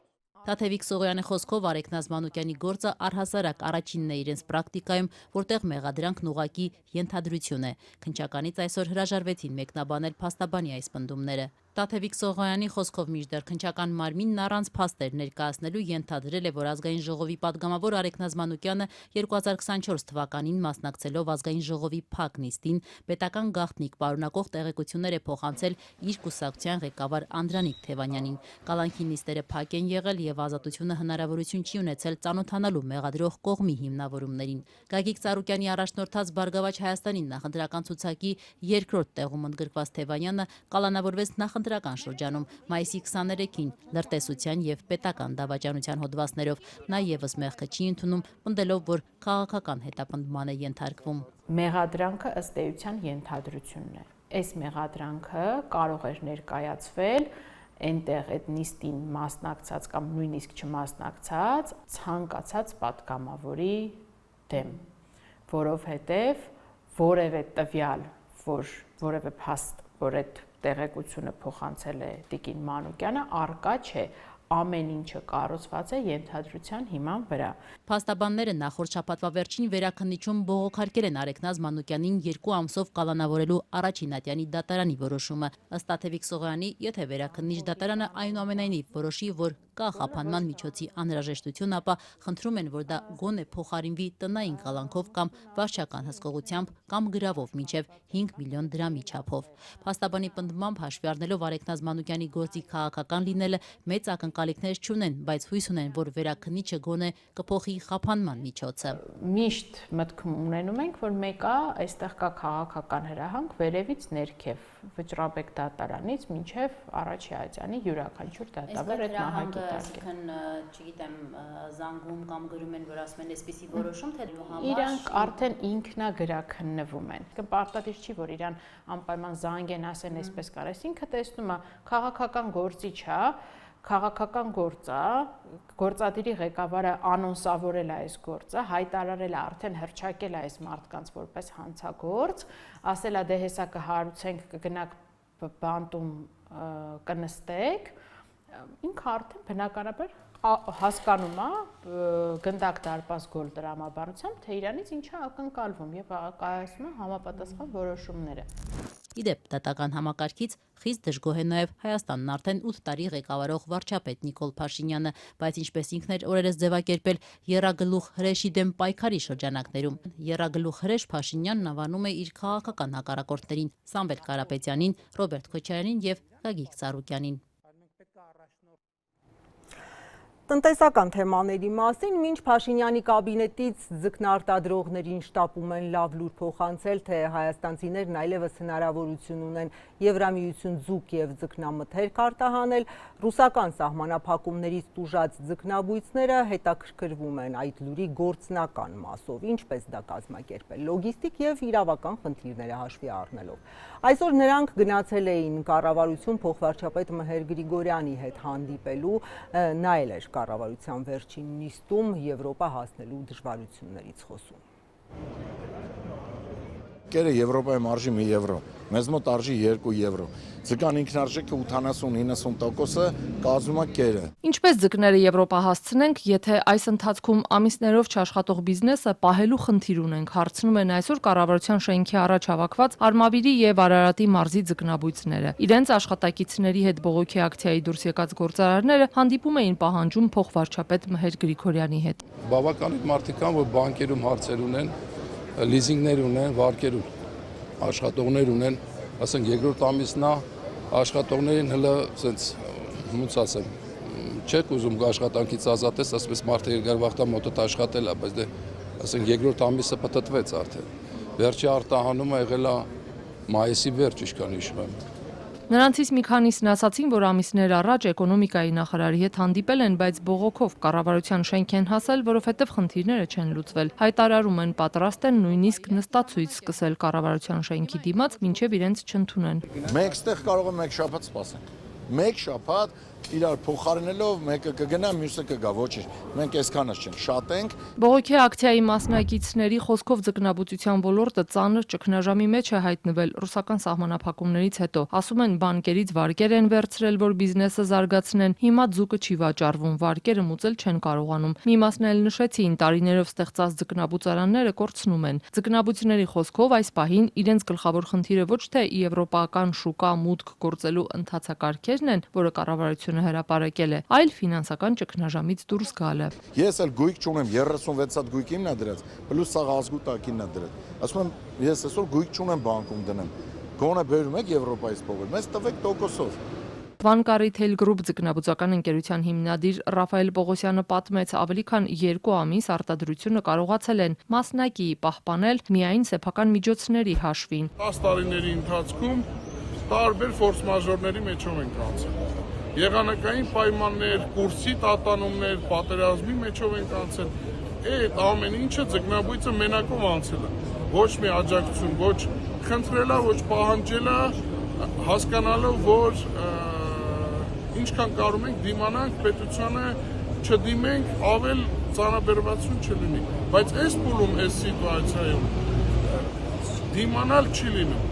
Թաթևիկ Սողոյանի խոսքով Արեգ Նազմանուկյանի գործը առհասարակ առաջինն է իրենց պրակտիկայում, որտեղ մեղադրանքն ուղղակի ենթադրություն է։ Քննչականից այսօր հրաժարվեցին մեկնաբանել փաստաբանի այս պնդումները։ Թաթևիկ Սողոյանի խոսքով մինչդեռ քննչական մարմինն առանց փաստեր ներկայացնելու ենթադրել է, որ ազգային ժողովի падգամավոր Արեգ Նազմանուկյանը 2024 թվականին մասնակցելով ազգային ժողովի փակ նիստին պետական գաղտնիք պարունակող տեղեկություններ է փոխանցել իր կուսակցության ղեկավար Անդրանիկ Թևանյանին։ Կալանքի նիստերը փակ են եղել եւ Ազատությունը հնարավորություն չի ունեցել ծանոթանալու մեղադրող կողմի հիմնավորումներին։ Գագիկ Ծառուկյանի առաջնորդած Բարգավաճ Հայաստանի նախընտրական ցուցակի երկրորդ տեղում ընդգրկված Թևանյանը կալանավորվեց նախընտրական շրջանում մայիսի 23-ին լրտեսության եւ պետական դավաճանության հոդվածներով։ Նա եւս մեղքը չի ընդունում, պնդելով, որ քաղաքական հետապնդման է ենթարկվում։ Մեղադրանքը ըստ էության ենթադրությունն է։ Այս մեղադրանքը կարող էր ներկայացվել այնտեղ այդ նիստին մասնակցած կամ նույնիսկ չմասնակցած ցանկացած պատգամավորի դեմ, որովհետև որևէ տվյալ, որևէ փաստ, որ այդ տեղեկությունը փոխանցել է Տիկին Մանուկյանը, առկա չէ, ամեն ինչը կառուցված է ենթադրության հիման վրա։ Փաստաբանները նախորդ շաբաթվա վերջին վերաքննիչում բողոքարկել են Արեգ Նազմանուկյանին 2 ամսով կալանավորելու առաջին ատյանի դատարանի որոշումը։ Ըստ Թաթևիկ Սողոյանի, եթե վերաքննիչ դատարանը այնուամենայնիվ որոշի, որ կա խափանման միջոցի անհրաժեշտություն, ապա խնդրում են, որ դա գոնե փոխարինվի տնային կալանքով կամ վարչական հսկողությամբ կամ գրավով մինչև 5 միլիոն դրամի չափով։ Փաստաբանի պնդմամբ հաշվի առնելով Արեգ Նազմանուկյանի գործի քաղաքական լինելը մեծ ակնկալիքներ չունեն, բայց հույս ունեն, որ վերաքննիչը գոնե կփոխի խափանման միջոցը։ Միշտ մտքում ունենում ենք, որ մեկը այստեղ կա քաղաքական հրահանգ վերևից ներքև, Վճռաբեկ դատարանից մինչև Առաջի Ատյանի յուրաքանչյուր դատավոր այդ մահակի Այսինքն, չգիտեմ, զանգում կամ գրում են, որ ասում են այսպիսի որոշում, թե դու համար իրանք արդեն ինքնագրաքննվում են։ Պարտադիր չի, որ իրան անպայման զանգ են ասեն այսպես կար, այսինքն տեսնում է քաղաքական գործիչ է, քաղաքական գործ է, գործադիրի ղեկավարը անոնսավորել է այս գործը, հայտարարել է, արդեն հռչակել է այս մարդկանց որպես հանցագործ, ասել է դե հեսա կհարուցենք, կգնաք բանտում կնստեք, ինքը արդեն բնականաբար հասկանում է գնդակ դարպաս գոլ տրամաբանությամբ, թե իրանից ինչա ակնկալվում եւ կայացնում է համապատասխան որոշումները։ Իդեպ դատական համակարգից խիստ դժգոհ է նաև Հայաստանն արդեն 8 տարի ղեկավարող վարչապետ Նիկոլ Փաշինյանը, բայց ինչպես ինքն էր օրերս ձևակերպել եռագլուխ հրեշի դեմ պայքարի շրջանակներում։ Եռագլուխ հրեշ Փաշինյանն անվանում է իր քաղաքական հակառակորդներին՝ Սամվել Կարապետյանին, Ռոբերտ Քոչարյանին եւ Գագիկ Ծառուկյանին։ Տնտեսական թեմաների մասին մինչ Փաշինյանի կաբինետից ձկնարտադրողներին շտապում են լավ լուր փոխանցել, թե հայաստանցիներն այլևս հնարավորություն ունեն Եվրամիություն ձուկ եւ ձկնամթերք արտահանել, ռուսական սահմանափակումներից տուժած ձկնաբույծները հետաքրքրվում են այդ լուրի գործնական մասով, ինչպես դա կազմակերպել, լոգիստիկ եւ իրավական խնդիրները հաշվի առնելով։ Այսօր նրանք գնացել էին կառավարություն փոխվարչապետ Մհեր Գրիգորյանի հետ հանդիպելու, նայել էր կառավարության վերջին նիստում Եվրոպա հասնելու դժվարություններից խոսում։ Կերը Եվրոպայում արժի 1 եվրո, մեզ մոտ արժի 2 եվրո։ Ձկան ինքնարժեքը 80-90% կազմում է կերը։ Ինչպես ձկները Եվրոպա հասցնենք, եթե այս ընթացքում ամիսներով չաշխատող բիզնեսը պահելու խնդիր ունենք, հարցնում են այսօր կառավարության շենքի առաջ հավաքված Արմավիրի եւ Արարատի մարզի ձկնաբույծները։ Իրենց աշխատակիցների հետ բողոքի ակցիայի դուրս եկած գործարարները հանդիպում էին պահանջում փոխվարչապետ Մհեր Գրիգորյանի հետ։ Բավականին մարդիկ կան, որ բանկերում հարցեր ունեն, լիզինգներ ունեն, վարկեր աշխատողներ ունեն, ասենք երկրորդ ամիսն է, աշխատողներին հələ ասենց ոնց ասեմ, չեք ուզում աշխատանքից ազատես, ասես մարդը երկար վաղտա մոտդ աշխատել է, բայց դե ասենք երկրորդ ամիսը պտտվեց արդեն։ Վերջի արտահանումը եղել է մայիսի վերջ, ինչքան հիշում եմ։ Նրանցից մի քանիսն ասացին, որ ամիսներ առաջ էկոնոմիկայի նախարարի հետ հանդիպել են, բայց բողոքով կառավարության շենք են հասել, որովհետև խնդիրները չեն լուծվել։ Հայտարարում են պատրաստ են նույնիսկ նստացույց սկսել կառավարության շենքի դիմաց, մինչև իրենց չընդունեն։ Մենք ստեղ կարող ենք 1 շաբաթ սպասենք։ 1 շաբաթ իրար փոխարինելով մեկը կգնա, մյուսը կգա, ոչինչ։ Մենք այսքանից չենք, շատ ենք։ Բողոքի ակցիայի մասնակիցների խոսքով ձկնաբուծության ոլորտը ծանր ճգնաժամի մեջ է հայտնվել ռուսական սահմանափակումներից հետո։ Ասում են բանկերից վարկեր են վերցրել, որ բիզնեսը զարգացնեն, հիմա ձուկը չի վաճառվում, վարկերը մուծել չեն կարողանում։ Մի մասն էլ նշեցին, տարիներով ստեղծած ձկնաբուծարանները կորցնում են։ Ձկնաբույծների խոսքով այս պահին իրենց գլխավոր խնդիրը ոչ թե եվրոպական շուկա մուտք գործելու ընթացակարգերն են, որը կառավարությունը հրապարակել է, այլ ֆինանսական ճգնաժամից դուրս գալը։ Ես էլ գույք չունեմ, 36 հատ գույք իմն է դրած, պլյուս սաղ ազգու տակինն է դրած։ Ասում եմ, ես այսօր գույք չունեմ բանկում դնեմ։ Գոնե բերում եք Եվրոպայից փողը, մեզ տվեք տոկոսով։ Vanka Retail Group ձկնաբուծական ընկերության հիմնադիր Ռաֆայել Պողոսյանը պատմեց, ավելի քան 2 ամիս արտադրությունը կարողացել են մասնակի պահպանել միայն սեփական միջոցների հաշվին։ 10 տարիների ընթացքում տարբեր ֆորս մաժորների մեջով ենք անցել։ Եղանակային պայմաններ, կուրսի տատանումներ, պատերազմի մեջով ենք անցել։ Այդ ամեն ինչը ձկնաբույծը մենակով անցել է։ Ոչ մի աջակցություն, ոչ խնդրելա, ոչ պահանջելա, հասկանալով, որ ինչքան կարում ենք դիմանանք պետությանը, չդիմենք, ավել ծանրաբերվածություն չլինի։ Բայց այս փուլում, այս սիտուացիայում դիմանալ չի լինում։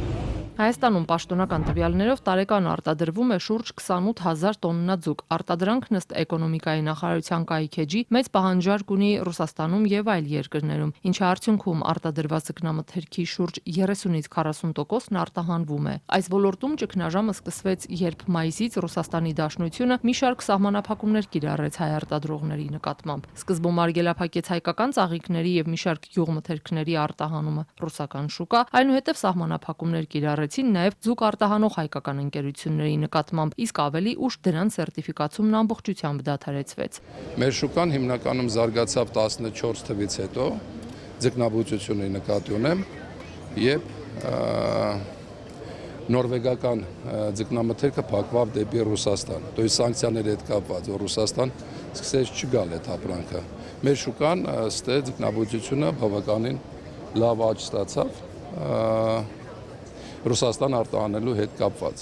Հայաստանում պաշտոնական տվյալներով տարեկան արտադրվում է շուրջ 28,000 տոննա ձուկ։ Արտադրանքն ըստ էկոնոմիկայի նախարարության կայքեջի մեծ պահանջարկ ունի Ռուսաստանում եւ այլ երկրներում, ինչի արդյունքում արտադրված ձկնամթերքի շուրջ 30-ից 40%-ն արտահանվում է։ Այս ոլորտում ճգնաժամը սկսվեց, երբ մայիսից Ռուսաստանի Դաշնությունը մի շարք սահմանափակումներ կիրառեց հայ արտադրողների նկատմամբ։ Սկզբում արգելափակեց հայկական ծաղիկների եւ մի շարք գյուղմթերքների արտահանումը ռուսական շուկա, այնուհետև սահմանափակումներ կիրառեց նաև ձուկ արտահանող հայկական ընկերությունների նկատմամբ, իսկ ավելի ուշ դրանց սերտիֆիկացումն ամբողջությամբ դադարեցվեց։ Մեր շուկան հիմնականում զարգացավ 14 թվից հետո, ձկնաբուծությունը նկատի ունեմ, եւ նորվեգական ձկնամթերքը փակվավ դեպի Ռուսաստան։ Դոյ սանկցիաների հետ կապված, որ Ռուսաստան սկսեց չգալ այդ ապրանքը։ Մեր շուկան ըստ է ձկնաբուծությունը բավականին լավ աճ ստացավ Ռուսաստան արտահանելու հետ կապված։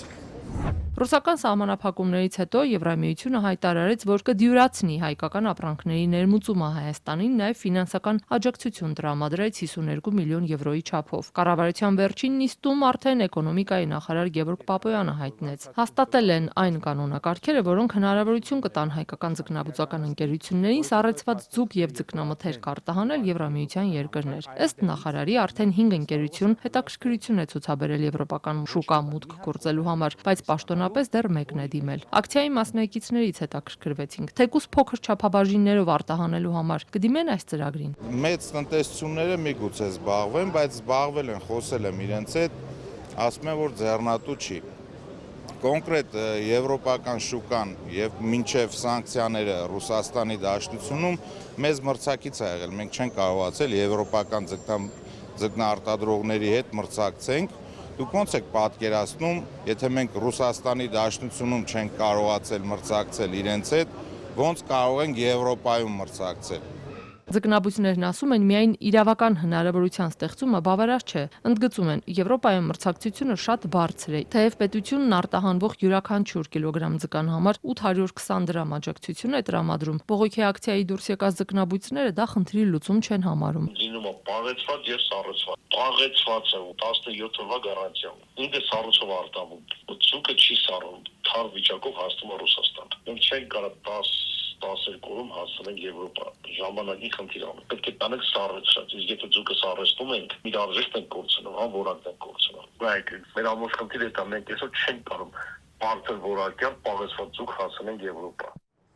Ռուսական սահմանափակումներից հետո Եվրամիությունը հայտարարեց, որ կդյուրացնի հայկական ապրանքների ներմուծումը Հայաստանին, նաև ֆինանսական աջակցություն տրամադրեց 52 միլիոն եվրոյի չափով։ Կառավարության վերջին նիստում արդեն էկոնոմիկայի նախարար Գևորգ Պապոյանը հայտնեց. հաստատել են այն կանոնակարգերը, որոնք հնարավորություն կտան հայկական ձկնաբուծական ընկերություններին սառեցված ձուկ եւ ձկնամթերք արտահանել Եվրամիության երկրներ։ Ըստ նախարարի արդեն 5 ընկերություն հետաքրքրություն է ցուցաբերել եվրոպական շուկա մուտք գործելու համար, բայց պաշտոնապես դեռ մեկն է դիմել։ Ակցիայի մասնակիցներից հետաքրքրվեցինք, թեկուզ փոքր չափաբաժիններով արտահանելու համար կդիմեն այս ծրագրին։ Մեծ տնտեսությունները միգուցե զբաղվեն, բայց զբաղվել են, խոսել եմ իրենց հետ, ասում են, որ ձեռնատու չի։ Կոնկրետ եվրոպական շուկան եւ մինչեւ սանկցիաները Ռուսաստանի դաշտությունում մեզ մրցակից է եղել։ Մենք չենք կարողացել եվրոպական ձկնարտադրողների հետ մրցակցենք։ Դուք ոնց եք պատկերացնում, եթե մենք Ռուսաստանի դաշտությունում չենք կարողացել մրցակցել իրենց հետ, ոնց կարող ենք Եվրոպայում մրցակցել։ Ձկնաբույսներն ասում են, միայն իրավական հնարավորության ստեղծումը բավարար չէ։ Ընդգծում են, Եվրոպայում մրցակցությունը շատ բարձր է, թեև պետությունն արտահանվող յուրաքանչյուր կիլոգրամ ձկան համար 820 դրամ աջակցություն է տրամադրում։ Բողոքի ակցիայի դուրս եկած ձկնաբույսները դա խնդրի լուծում չեն համարում։ Լինում է պաղեցված եւ սառեցված։ Պաղեցված է 17 օրվա գարանտիա։ Ինքը սառեցով արտահանում։ Ձուկը չի սառում, թար վիճակով հասնում է Ռուսաստան։ Մենք չենք կարող 10 օրում հասնենք Եվրոպա։ Ժամանակի խնդիր է։ Պետք է տանենք սառեցրած։ Իսկ եթե ձուկը սառեցնում ենք, մի արժեք ենք կորցնում, որակ ենք կորցնում։ Բայց մեր ամբողջ խնդիրը դա մենք այսօր չենք կարող բարձր որակյալ պաղեցված ձուկ հասնենք Եվրոպա։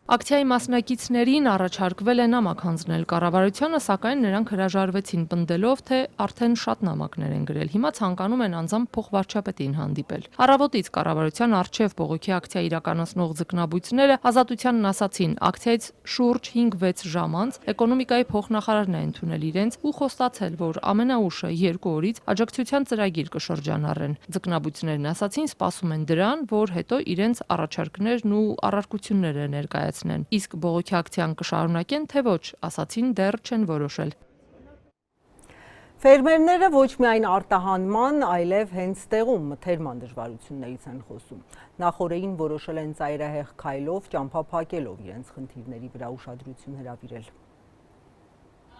Ակցիայի մասնակիցներին առաջարկվել է նամակ հանձնել կառավարությանը, սակայն նրանք հրաժարվեցին, պնդելով, թե արդեն շատ նամակներ են գրել։ Հիմա ցանկանում են անձամբ փոխվարչապետին հանդիպել։ Առավոտից կառավարության արչև բողոքի ակցիա իրականացնող ձկնաբույսները Ազատությանն ասացին, ակցիայից շուրջ 5-6 ժամ անց էկոնոմիկայի փոխնախարարն է ընդունել իրենց ու խոստացել, որ ամենաուշը 2 օրից աջակցության ծրագիր կշրջանառեն։ Ձկնաբույսներն ասացին, սպասում են դրան, որ հետո իրենց առաջարկներն ու առարկությունները ներկայացնեն։ Իսկ բողոքի ակցիան կշարունակեն, թե ոչ, ասացին, դեռ չեն որոշել։ Ֆերմերները ոչ միայն արտահանման, այլև հենց տեղում մթերման դժվարություններից են խոսում։ Նախօրեին որոշել են ծայրահեղ քայլով, ճամփափակելով իրենց խնդիրների վրա ուշադրություն հրավիրել։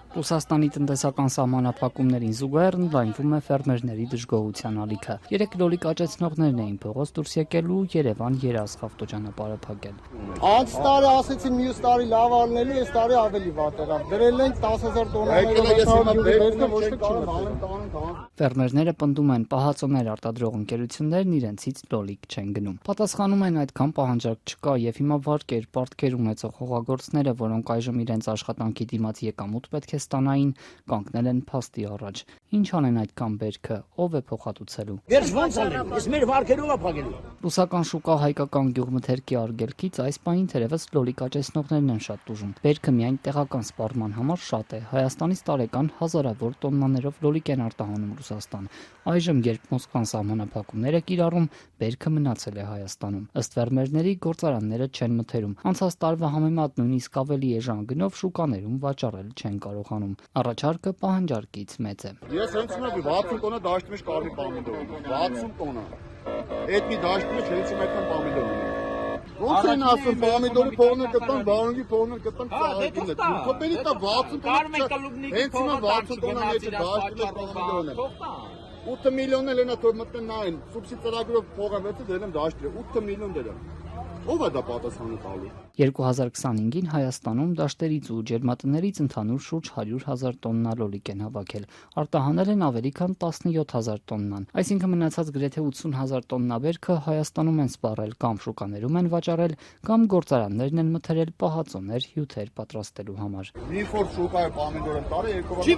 Ռուսաստանի տնտեսական սահմանափակումներին զուգահեռ ընդլայնվում է ֆերմերների դժգոհության ալիքը։ Երեք լոլիկ աճեցնողներն էին փողոց դուրս եկել ու Երևան-Երազք ավտոճանապարհը փակել։ Անց տարի ասեցին մյուս տարի լավ առնելու, այս տարի ավելի վատ եղավ։ Դրել ենք 10,000 տոննա։ Ֆերմերները պնդում են, պահածոներ արտադրող ընկերություններն իրենցից լոլիկ չեն գնում։ Պատասխանում են, այդքան պահանջարկ չկա եւ հիմա վարկեր, պարտքեր ունեցող հողագործները, որոնք այժմ իրենց աշխատանքի դիմաց եկամուտ պետք է ստանային, կանգնել են փաստի առաջ։ Ինչ անեն այդքան բերքը, ով է փոխհատուցելու։ Դեռ ո՞նց անեն, ես մեր վարկերով է փակելու։ Ռուսական շուկա հայկական գյուղմթերքի արգելքից այս պահին թերևս լոլիկ աճեցնողներն են շատ տուժում։ Բերքը միայն տեղական սպառման համար շատ է։ Հայաստանից տարեկան հազարավոր տոննաներով լոլիկ են արտահանում Ռուսաստան։ Այժմ, երբ Մոսկվան սահմանափակումներ է կիրառում, բերքը մնացել է Հայաստանում։ Ըստ ֆերմերների, գործարանները չեն մթերում։ Անցած տարվա համեմատ նույնիսկ ավելի էժան գնով շուկաներում վաճառել չեն կարողանում։ Առաջարկը պահանջարկից մեծ է։ Ես հենց ունեմ 60 տոննա դաշտի մեջ կարմիր պամիդոր ունեմ, 60 տոննա։ Այդ մի դաշտի մեջ 50 մեկան պամիդոր ունեմ։ Ոնց են ասում պամիդորի փողն կտան, բարոնի փողն կտան, ծաղիկին է։ Դուք բերի տա 60 տոննա։ Հենց ունեմ 60 տոննա մեջ դաշտի մեջ պամիդոր ունեմ։ 8 միլիոն էլ են աթոր մտնեն նային, սուբսիդ ծրագրով փողը վերցի դրել եմ դաշտի, 8 միլիոն դրամ։ Ո՞վ է դա պատասխանը տալու։ 2025-ին Հայաստանում դաշտերից ու ջերմատներից ընդհանուր շուրջ 100,000 տոննա լոլիկ են հավաքել։ Արտահանել են ավելի քան 17,000 տոննան։ Այսինքն մնացած գրեթե 80,000 տոննա բերքը Հայաստանում են սպառել կամ շուկաներում են վաճառել, կամ գործարաններն են մթերել պահածոներ, հյութեր պատրաստելու համար։ Մի ֆոր շուկայի պամիդոր եմ տարի 2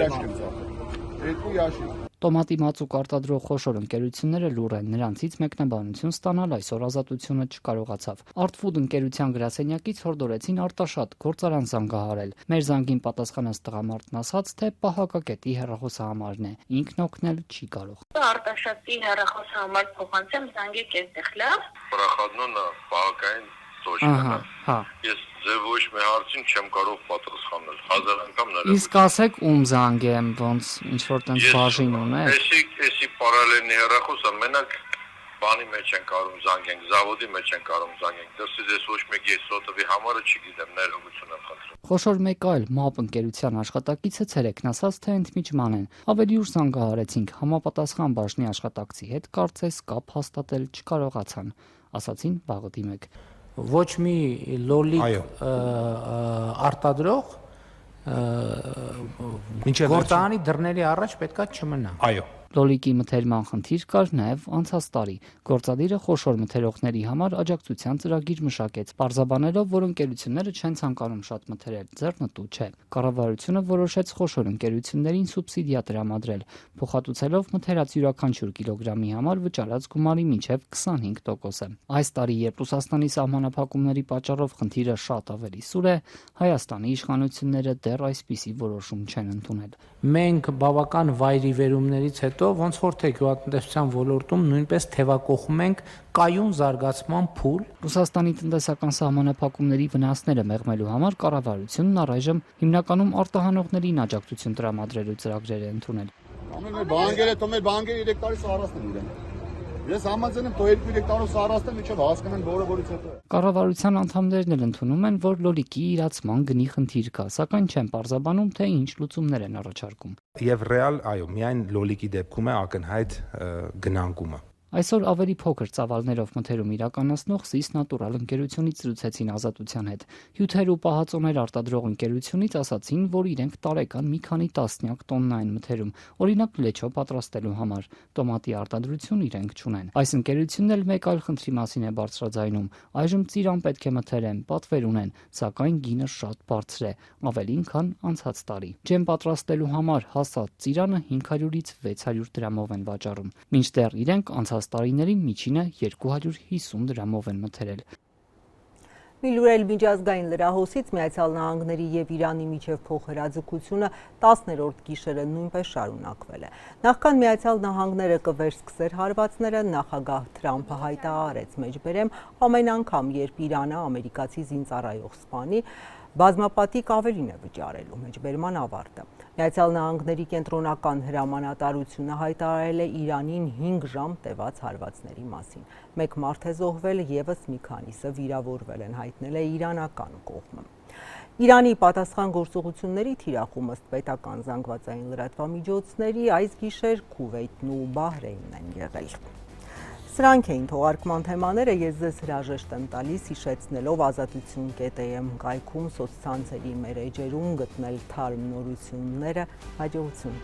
ящик եմ 2 ящик։ Տոմատի մածուկ արտադրող խոշոր ընկերությունները լուռ են, նրանցից մեկնաբանություն ստանալ այսօր Ազատությունը չկարողացավ։ Artfood ընկերության գրասենյակից հորդորեցին Արտաշատ գործարան զանգահարել։ Մեր զանգին պատասխանած տղամարդն ասաց, թե պահակակետի հեռախոսահամարն է, ինքն օգնել չի կարող։ Արտաշատի հեռախոսահամար փոխանցեմ, զանգեք այստեղ, լավ։ Պրախադնոնը պահակային Ահա, հա։ Ես ձեզ ոչ մի հարցին չեմ կարող պատասխանել։ 1000 անգամ նայել։ Իսկ ասեք ում զանգեմ, ոնց ինչ որ տենց բաժին ունեք։ Էսի պարալելնի հեռախոսը մենակ բանի մեջ են կարում զանգենք, զավոդի մեջ են կարում զանգենք, դրսից ես ոչ մեկ ես սոտովի համարը չգիտեմ, ներողություն եմ խնդրում։ Խոշոր մեկ այլ ՄԱՊ ընկերության աշխատակիցը ցերեկն ասաց, թե ընդմիջման են։ Ավելի ուշ զանգահարեցինք համապատասխան բաժնի աշխատակցի հետ, կարծես կապ հաստատել չկարողացան, ասացին վաղուտի մեկ։ Ոչ մի լոլիկ արտադրող գործարանի դռների առաջ պետքա չմնա։ Այո։ Լոլիկի մթերման խնդիր կար նաև անցած տարի։ Գործադիրը խոշոր մթերողների համար աջակցության ծրագիր մշակեց, պարզաբանելով, որ ընկերությունները չեն ցանկանում շատ մթերել, ձեռնտու չէ։ Կառավարությունը որոշեց խոշոր ընկերություններին սուբսիդիա տրամադրել, փոխհատուցելով մթերած յուրաքանչյուր կիլոգրամի համար վճարած գումարի մինչև 25%-ը։ Այս տարի, երբ Ռուսաստանի սահմանափակումների պատճառով խնդիրը շատ ավելի սուր է, Հայաստանի իշխանությունները դեռ այսպիսի որոշում չեն ընդունել։ Մենք բավական վայրիվերումներից հետո ոնց որ թե գյուղատնտեսության ոլորտում նույնպես թևակողում ենք կայուն զարգացման փուլ։ Ռուսաստանի տնտեսական սահմանափակումների վնասները մեղմելու համար կառավարությունն առայժմ հիմնականում արտահանողներին աջակցություն տրամադրելու ծրագրեր է ընդունել։ Բանկերը 3 տարի սարասն են իրենք։ Ես համաձայն եմ, թող 2-3 տարով սարասնեն, միջև հասկանան որը որից հետո։ Կառավարության անդամներն էլ ընդունում են, որ լոլիկի իրացման գնի խնդիր կա, սակայն չեն պարզաբանում, թե ինչ լուծումներ են առաջարկում։ Եվ ռեալ, այո, միայն լոլիկի դեպքում է ակնհայտ գնանկումը։ Այսօր ավելի փոքր ծավալներով մթերում իրականացնող Sis Natural ընկերությունից զրուցեցին Ազատության հետ։ Հյութեր ու պահածոներ արտադրող ընկերությունից ասացին, որ իրենք տարեկան մի քանի տասնյակ տոննա են մթերում, օրինակ լեչո պատրաստելու համար։ Տոմատի արտադրություն իրենք չունեն։ Այս ընկերությունն էլ մեկ այլ խնդրի մասին է բարձրաձայնում։ Այժմ ծիրան պետք է մթերեն, պատվեր ունեն, սակայն գինը շատ բարձր է, ավելին քան անցած տարի։ Ջեմ պատրաստելու համար հասած ծիրանը 500-ից 600 դրամով են վաճառում։ Մինչդեռ իրենք անցած տարիներին միջինը 250 դրամով են մթերել։ Մի լուրել միջազգային լրահոսից Միացյալ Նահանգների եւ Իրանի միջև փոխհրաձգությունը 10-րդ գիշերը նույնպես շարունակվել է։ Նախքան Միացյալ Նահանգները կվերսկսեր հարվածները, նախագահ Թրամփը հայտարարեց մեջբերեմ ամեն անգամ, երբ Իրանը ամերիկացի զինծառայող սպանի, բազմապատիկ ավելին է վճարելու մեջբերման ավարտը։ Միացյալ Նահանգների կենտրոնական հրամանատարությունը հայտարարել է Իրանին 5 ժամ տևած հարվածների մասին։ Մեկ մարդ է զոհվել, ևս մի քանիսը վիրավորվել են, հայտնել է իրանական կողմը։ Իրանի պատասխան գործողությունների թիրախում ըստ պետական զանգվածային լրատվամիջոցների այս գիշեր Քուվեյթն ու Բահրեյնն են եղել։ Սրանք էին թողարկման թեմաները, ես ձեզ հրաժեշտ եմ տալիս հիշեցնելով ազատություն.am կայքում սոցցանցերի մեր էջերում գտնել թարմ նորությունները, հաջողություն։